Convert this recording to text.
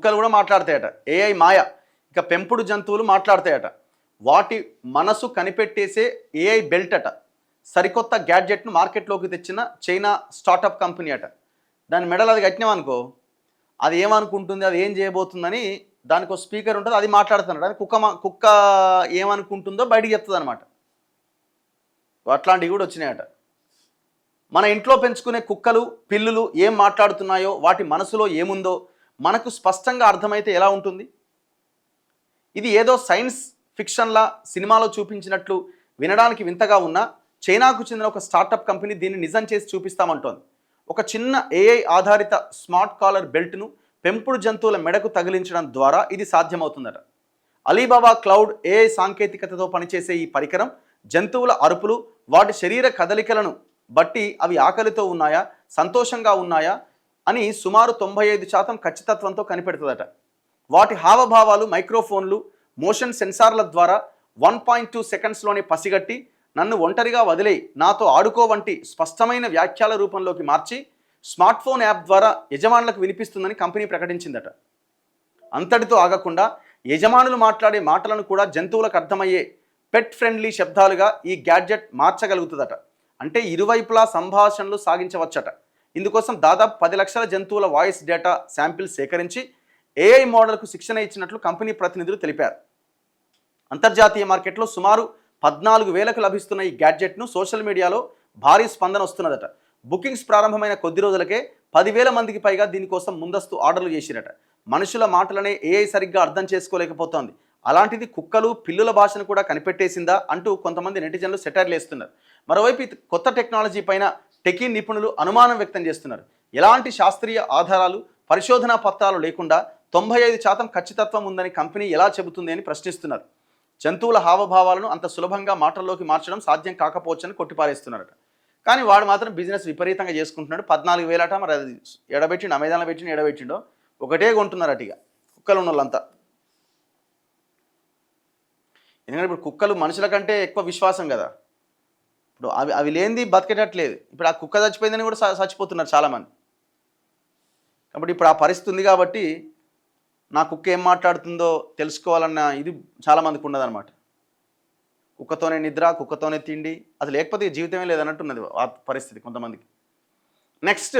కుక్కలు కూడా మాట్లాడతాయట. ఏఐ మాయ. ఇక పెంపుడు జంతువులు మాట్లాడతాయట. వాటి మనసు కనిపెట్టేసే ఏఐ బెల్ట్ అట. సరికొత్త గ్యాడ్జెట్ను మార్కెట్లోకి తెచ్చిన చైనా స్టార్టప్ కంపెనీ అట. దాని మెడలు అది కట్టినామనుకో, అది ఏమనుకుంటుంది, అది ఏం చేయబోతుందని దానికి ఒక స్పీకర్ ఉంటుంది, అది మాట్లాడుతున్నాడు. అది కుక్క ఏమనుకుంటుందో బయటికి చెప్తుంది అనమాట. అట్లాంటివి కూడా వచ్చినాయట. మన ఇంట్లో పెంచుకునే కుక్కలు, పిల్లులు ఏం మాట్లాడుతున్నాయో, వాటి మనసులో ఏముందో మనకు స్పష్టంగా అర్థమైతే ఎలా ఉంటుంది? ఇది ఏదో సైన్స్ ఫిక్షన్లా సినిమాలో చూపించినట్లు వినడానికి వింతగా ఉన్నా, చైనాకు చెందిన ఒక స్టార్టప్ కంపెనీ దీన్ని నిజం చేసి చూపిస్తామంటోంది. ఒక చిన్న ఏఐ ఆధారిత స్మార్ట్ కాలర్ బెల్ట్ను పెంపుడు జంతువుల మెడకు తగిలించడం ద్వారా ఇది సాధ్యమవుతుందట. అలీబాబా క్లౌడ్ ఏఐ సాంకేతికతతో పనిచేసే ఈ పరికరం జంతువుల అరుపులు, వాటి శరీర కదలికలను బట్టి అవి ఆకలితో ఉన్నాయా, సంతోషంగా ఉన్నాయా అని సుమారు 95% ఖచ్చితత్వంతో కనిపెడుతుందట. వాటి హావభావాలు మైక్రోఫోన్లు, మోషన్ సెన్సార్ల ద్వారా 1.2 సెకండ్స్లోనే పసిగట్టి నన్ను ఒంటరిగా వదిలేయి, నాతో ఆడుకో వంటి స్పష్టమైన వ్యాఖ్యల రూపంలోకి మార్చి స్మార్ట్ ఫోన్ యాప్ ద్వారా యజమానులకు వినిపిస్తుందని కంపెనీ ప్రకటించిందట. అంతటితో ఆగకుండా యజమానులు మాట్లాడే మాటలను కూడా జంతువులకు అర్థమయ్యే పెట్ ఫ్రెండ్లీ శబ్దాలుగా ఈ గ్యాడ్జెట్ మార్చగలుగుతుందట. అంటే ఇరువైపులా సంభాషణలు సాగించవచ్చట. ఇందుకోసం దాదాపు 10 లక్షల జంతువుల వాయిస్ డేటా శాంపిల్ సేకరించి ఏఐ మోడల్కు శిక్షణ ఇచ్చినట్లు కంపెనీ ప్రతినిధులు తెలిపారు. అంతర్జాతీయ మార్కెట్లో సుమారు 14,000కు లభిస్తున్న ఈ గ్యాడ్జెట్ను సోషల్ మీడియాలో భారీ స్పందన వస్తున్నదట. బుకింగ్స్ ప్రారంభమైన కొద్ది రోజులకే 10,000 మందికి పైగా దీనికోసం ముందస్తు ఆర్డర్లు చేసిరట. మనుషుల మాటలనే ఏఐ సరిగ్గా అర్థం చేసుకోలేకపోతోంది, అలాంటిది కుక్కలు, పిల్లుల భాషను కూడా కనిపెట్టేసిందా అంటూ కొంతమంది నెటిజన్లు సెటైర్లు వేస్తున్నారు. మరోవైపు కొత్త టెక్నాలజీ పైన టెకీ నిపుణులు అనుమానం వ్యక్తం చేస్తున్నారు. ఎలాంటి శాస్త్రీయ ఆధారాలు, పరిశోధనా పత్రాలు లేకుండా 95% ఖచ్చితత్వం ఉందని కంపెనీ ఎలా చెబుతుంది అని ప్రశ్నిస్తున్నారు. జంతువుల హావభావాలను అంత సులభంగా మాటల్లోకి మార్చడం సాధ్యం కాకపోవచ్చని కొట్టిపారేస్తున్నారట. కానీ వాడు మాత్రం బిజినెస్ విపరీతంగా చేసుకుంటున్నాడు. 14,000 అట. మరి అది ఎడబెట్టిండు, అమెజాన్లో పెట్టిండు, ఎడబెట్టిండో ఒకటే కొంటున్నారట ఇక కుక్కలు ఉన్న వాళ్ళంతా. ఎందుకంటే ఇప్పుడు కుక్కలు మనుషుల కంటే ఎక్కువ విశ్వాసం కదా. ఇప్పుడు అవి లేనిది బతికేటట్లేదు. ఇప్పుడు ఆ కుక్క చచ్చిపోయిందని కూడా చచ్చిపోతున్నారు చాలామంది. కాబట్టి ఇప్పుడు ఆ పరిస్థితి ఉంది. కాబట్టి నా కుక్క ఏం మాట్లాడుతుందో తెలుసుకోవాలన్న ఇది చాలామందికి ఉండదన్నమాట. కుక్కతోనే నిద్ర, కుక్కతోనే తిండి, అది లేకపోతే జీవితమే లేదన్నట్టున్నది ఆ పరిస్థితి కొంతమందికి. నెక్స్ట్